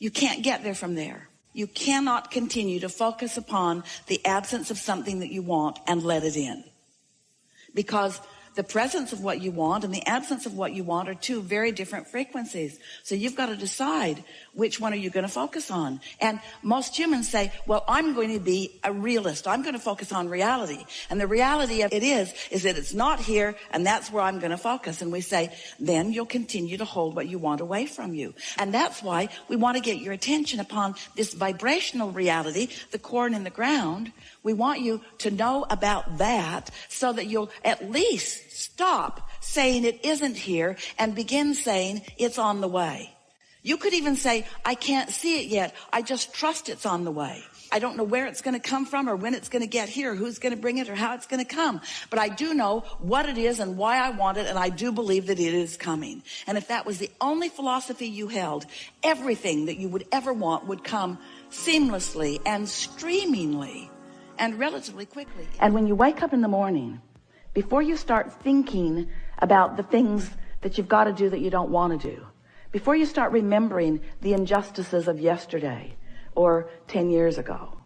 You can't get there from there. You cannot continue to focus upon the absence of something that you want and let it in. Because the presence of what you want and the absence of what you want are two very different frequencies. So you've got to decide which one are you going to focus on. And most humans say, well, I'm going to be a realist. I'm going to focus on reality. And the reality of it is that it's not here, and that's where I'm going to focus. And we say, then you'll continue to hold what you want away from you. And that's why we want to get your attention upon this vibrational reality, the corn in the ground. We want you to know about that so that you'll at least stop saying it isn't here and begin saying it's on the way. You could even say, I can't see it yet. I just trust it's on the way. I don't know where it's going to come from or when it's going to get here, who's going to bring it or how it's going to come. But I do know what it is and why I want it, and I do believe that it is coming. And if that was the only philosophy you held, everything that you would ever want would come seamlessly and streamingly and relatively quickly. And when you wake up in the morning, before you start thinking about the things that you've got to do that you don't want to do, before you start remembering the injustices of yesterday or 10 years ago,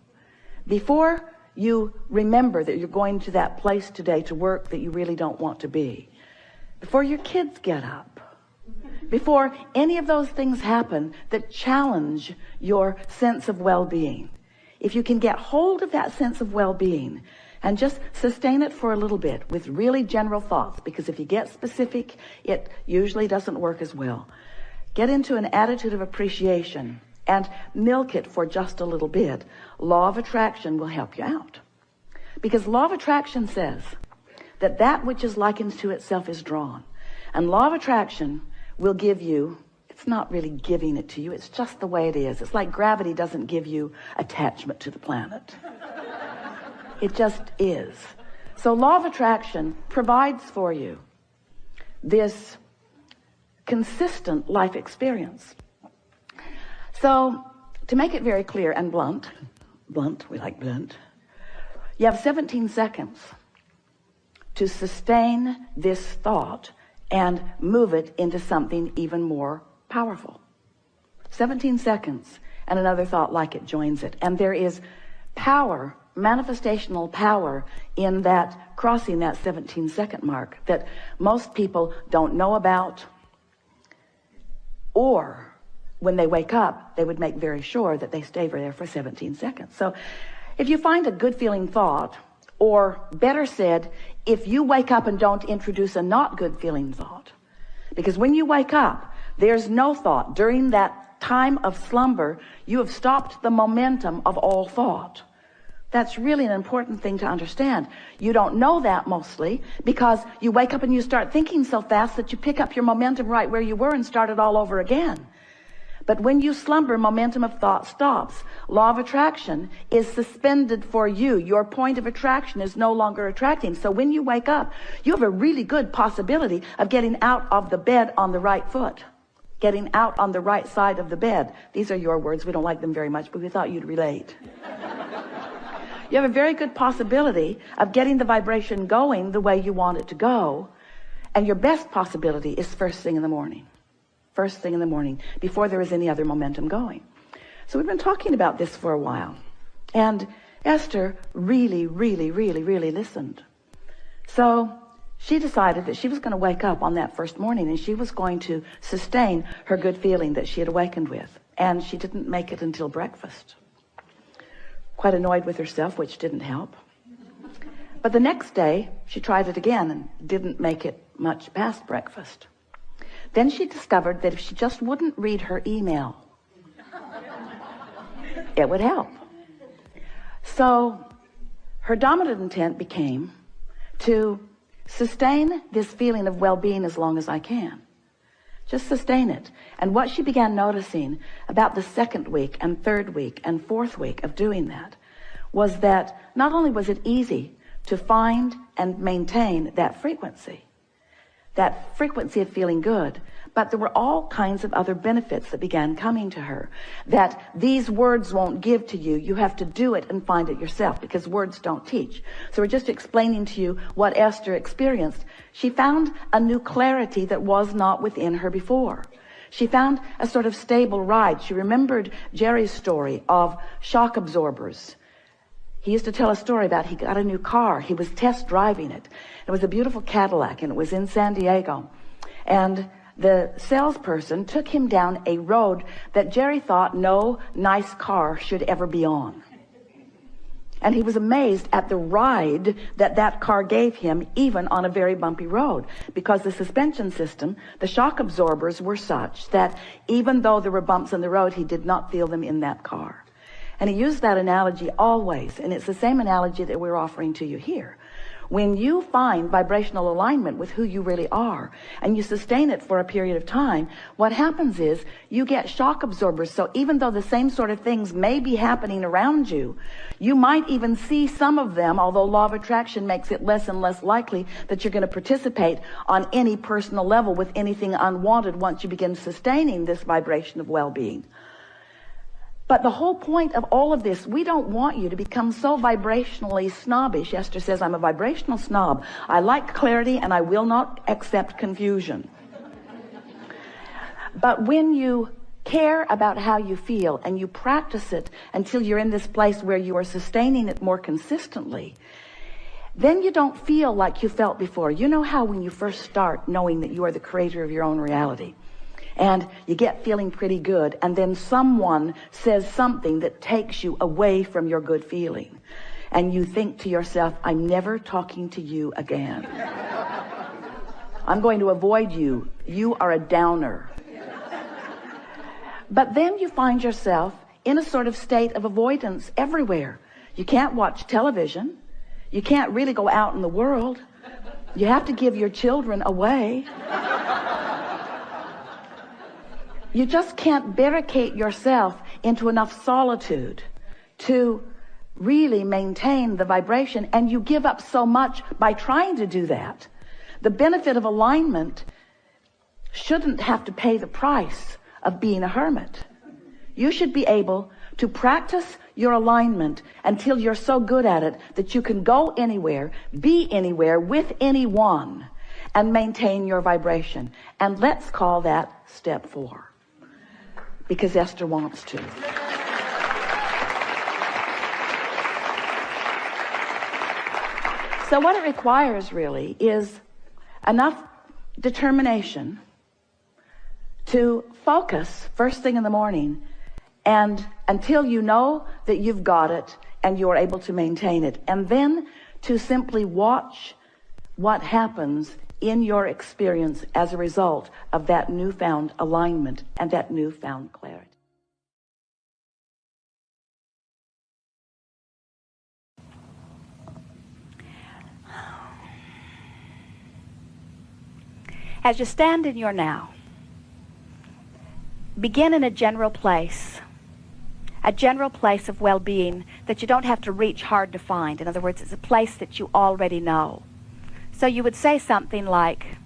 before you remember that you're going to that place today to work that you really don't want to be, before your kids get up, before any of those things happen that challenge your sense of well-being, if you can get hold of that sense of well-being and just sustain it for a little bit with really general thoughts, because if you get specific, it usually doesn't work as well. Get into an attitude of appreciation and milk it for just a little bit. Law of attraction will help you out. Because law of attraction says that that which is likened to itself is drawn. And law of attraction will give you, it's not really giving it to you, it's just the way it is. It's like gravity doesn't give you attachment to the planet. It just is. So law of attraction provides for you this consistent life experience. So to make it very clear and blunt, we like blunt, you have 17 seconds to sustain this thought and move it into something even more powerful. 17 seconds and another thought like it joins it. And there is power, manifestational power in that crossing that 17-second mark that most people don't know about, or when they wake up, they would make very sure that they stay there for 17 seconds. So if you find a good feeling thought, or better said, if you wake up and don't introduce a not good feeling thought, because when you wake up, there's no thought. During that time of slumber, you have stopped the momentum of all thought. That's really an important thing to understand. You don't know that mostly because you wake up and you start thinking so fast that you pick up your momentum right where you were and start it all over again. But when you slumber, momentum of thought stops. Law of attraction is suspended for you. Your point of attraction is no longer attracting. So when you wake up, you have a really good possibility of getting out of the bed on the right foot, getting out on the right side of the bed. These are your words. We don't like them very much, but we thought you'd relate. You have a very good possibility of getting the vibration going the way you want it to go. And your best possibility is first thing in the morning. First thing in the morning, before there is any other momentum going. So we've been talking about this for a while. And Esther really listened. So she decided that she was going to wake up on that first morning and she was going to sustain her good feeling that she had awakened with. And she didn't make it until breakfast. Quite annoyed with herself, which didn't help. But the next day, she tried it again and didn't make it much past breakfast. Then she discovered that if she just wouldn't read her email, it would help. So her dominant intent became to sustain this feeling of well-being as long as I can. Just sustain it. And what she began noticing about the second week and third week and fourth week of doing that was that not only was it easy to find and maintain that frequency of feeling good, but there were all kinds of other benefits that began coming to her that these words won't give to you. You have to do it and find it yourself because words don't teach. So we're just explaining to you what Esther experienced. She found a new clarity that was not within her before. She found a sort of stable ride. She remembered Jerry's story of shock absorbers. He used to tell a story about he got a new car. He was test driving it. It was a beautiful Cadillac, and it was in San Diego. And the salesperson took him down a road that Jerry thought no nice car should ever be on. And he was amazed at the ride that that car gave him, even on a very bumpy road, because the suspension system, the shock absorbers were such that even though there were bumps in the road, he did not feel them in that car. And he used that analogy always, and it's the same analogy that we're offering to you here. When you find vibrational alignment with who you really are, and you sustain it for a period of time, what happens is you get shock absorbers. So even though the same sort of things may be happening around you, you might even see some of them, although law of attraction makes it less and less likely that you're going to participate on any personal level with anything unwanted once you begin sustaining this vibration of well-being. But the whole point of all of this, we don't want you to become so vibrationally snobbish. Esther says, I'm a vibrational snob. I like clarity and I will not accept confusion. But when you care about how you feel and you practice it until you're in this place where you are sustaining it more consistently, then you don't feel like you felt before. You know how when you first start knowing that you are the creator of your own reality, and you get feeling pretty good, and then someone says something that takes you away from your good feeling, and you think to yourself, I'm never talking to you again. I'm going to avoid you. You are a downer. But then you find yourself in a sort of state of avoidance everywhere. You can't watch television. You can't really go out in the world. You have to give your children away. You just can't barricade yourself into enough solitude to really maintain the vibration, and you give up so much by trying to do that. The benefit of alignment shouldn't have to pay the price of being a hermit. You should be able to practice your alignment until you're so good at it that you can go anywhere, be anywhere, with anyone, and maintain your vibration. And let's call that step 4. Because Esther wants to. So what it requires really is enough determination to focus first thing in the morning, and until you know that you've got it and you're able to maintain it, and then to simply watch what happens in your experience as a result of that newfound alignment and that newfound clarity. As you stand in your now, begin in a general place of well-being that you don't have to reach hard to find. In other words, it's a place that you already know. So you would say something like,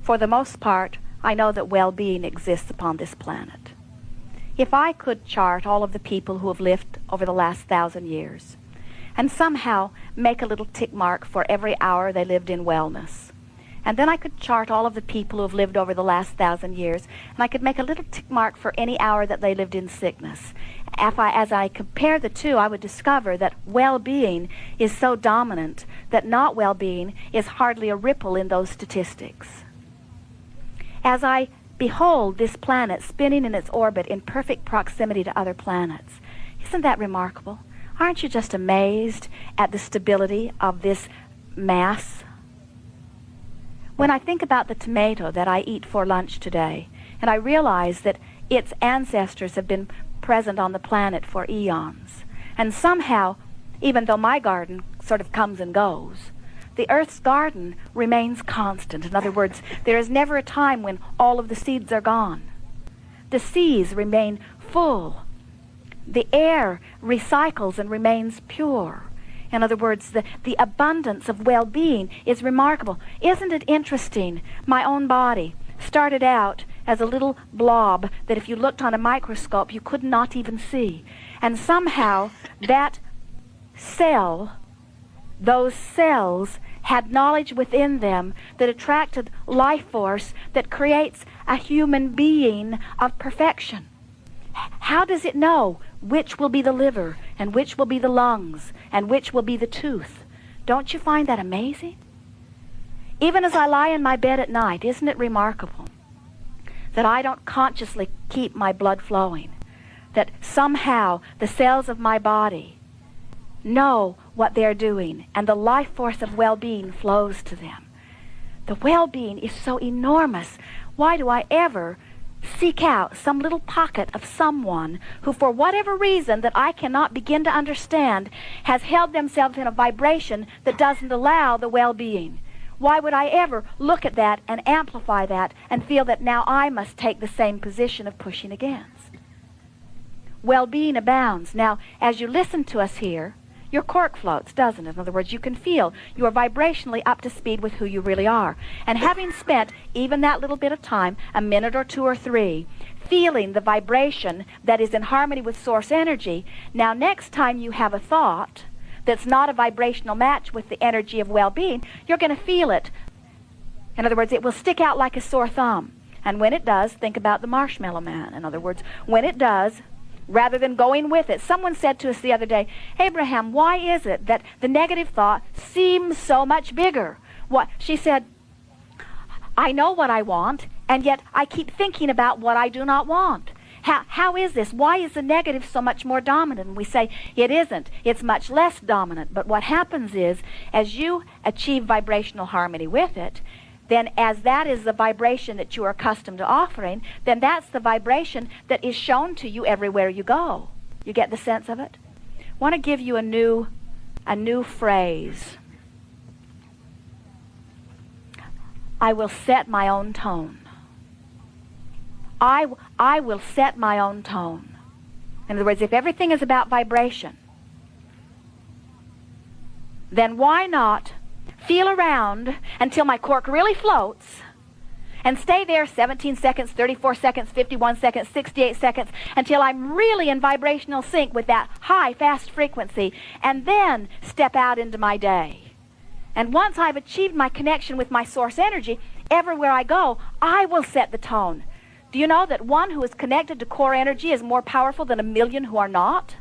for the most part, I know that well-being exists upon this planet. If I could chart all of the people who have lived over the last 1,000 years and somehow make a little tick mark for every hour they lived in wellness, and then I could chart all of the people who have lived over the last 1,000 years, and I could make a little tick mark for any hour that they lived in sickness. As I compare the two, I would discover that well-being is so dominant that not well-being is hardly a ripple in those statistics. As I behold this planet spinning in its orbit in perfect proximity to other planets, isn't that remarkable? Aren't you just amazed at the stability of this mass? When I think about the tomato that I eat for lunch today, and I realize that its ancestors have been present on the planet for eons, and somehow, even though my garden sort of comes and goes, the earth's garden remains constant. In other words, there is never a time when all of the seeds are gone. The seas remain full. The air recycles and remains pure. In other words, the abundance of well-being is remarkable. Isn't it interesting? My own body started out as a little blob that if you looked on a microscope you could not even see. And somehow that cell, those cells had knowledge within them that attracted life force that creates a human being of perfection. How does it know which will be the liver and which will be the lungs and which will be the tooth? Don't you find that amazing? Even as I lie in my bed at night, isn't it remarkable that I don't consciously keep my blood flowing? That somehow the cells of my body know what they're doing, and the life force of well-being flows to them. The well-being is so enormous. Why do I ever seek out some little pocket of someone who, for whatever reason that I cannot begin to understand, has held themselves in a vibration that doesn't allow the well-being? Why would I ever look at that and amplify that and feel that now I must take the same position of pushing against? Well-being abounds. Now, as you listen to us here, your cork floats, doesn't it? In other words, you can feel you are vibrationally up to speed with who you really are. And having spent even that little bit of time, a minute or two or three, feeling the vibration that is in harmony with source energy, now next time you have a thought that's not a vibrational match with the energy of well-being, you're going to feel it. In other words, it will stick out like a sore thumb. And when it does, think about the Marshmallow Man. In other words, when it does, rather than going with it. Someone said to us the other day, Abraham, why is it that the negative thought seems so much bigger? What? She said, I know what I want, and yet I keep thinking about what I do not want. How is this? Why is the negative so much more dominant? And we say, it isn't. It's much less dominant. But what happens is, as you achieve vibrational harmony with it, then as that is the vibration that you are accustomed to offering, then that's the vibration that is shown to you everywhere you go. You get the sense of it? I want to give you a new phrase. I will set my own tone. I will set my own tone. In other words, if everything is about vibration, then why not feel around until my cork really floats and stay there 17 seconds, 34 seconds, 51 seconds, 68 seconds, until I'm really in vibrational sync with that high, fast frequency, and then step out into my day. And once I've achieved my connection with my source energy, everywhere I go, I will set the tone. Do you know that one who is connected to core energy is more powerful than a million who are not?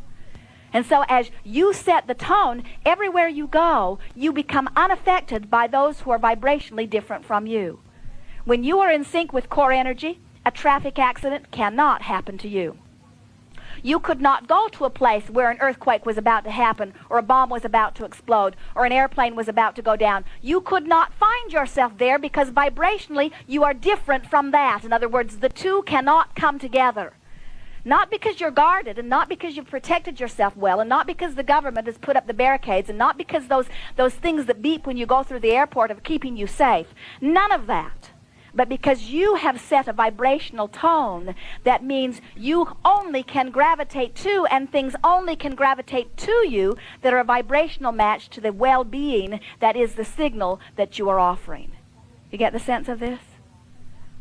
And so as you set the tone, everywhere you go, you become unaffected by those who are vibrationally different from you. When you are in sync with core energy, a traffic accident cannot happen to you. You could not go to a place where an earthquake was about to happen, or a bomb was about to explode, or an airplane was about to go down. You could not find yourself there because vibrationally you are different from that. In other words, the two cannot come together. Not because you're guarded, and not because you've protected yourself well, and not because the government has put up the barricades, and not because those things that beep when you go through the airport are keeping you safe. None of that. But because you have set a vibrational tone, that means you only can gravitate to, and things only can gravitate to you that are a vibrational match to the well-being that is the signal that you are offering. You get the sense of this?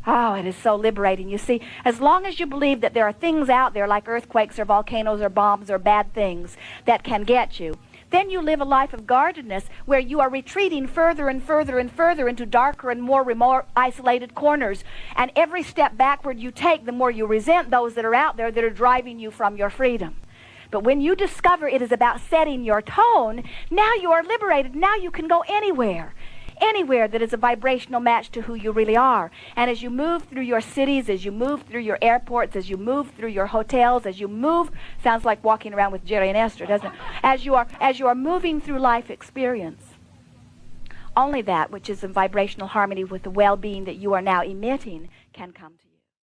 Oh, it is so liberating. You see, as long as you believe that there are things out there like earthquakes or volcanoes or bombs or bad things that can get you, then you live a life of guardedness where you are retreating further and further and further into darker and more remote, isolated corners. And every step backward you take, the more you resent those that are out there that are driving you from your freedom. But when you discover it is about setting your tone, now you are liberated. Now you can go anywhere. Anywhere that is a vibrational match to who you really are. And as you move through your cities, as you move through your airports, as you move through your hotels, as you move, sounds like walking around with Jerry and Esther, doesn't it? As you are moving through life experience, only that which is in vibrational harmony with the well-being that you are now emitting can come to you.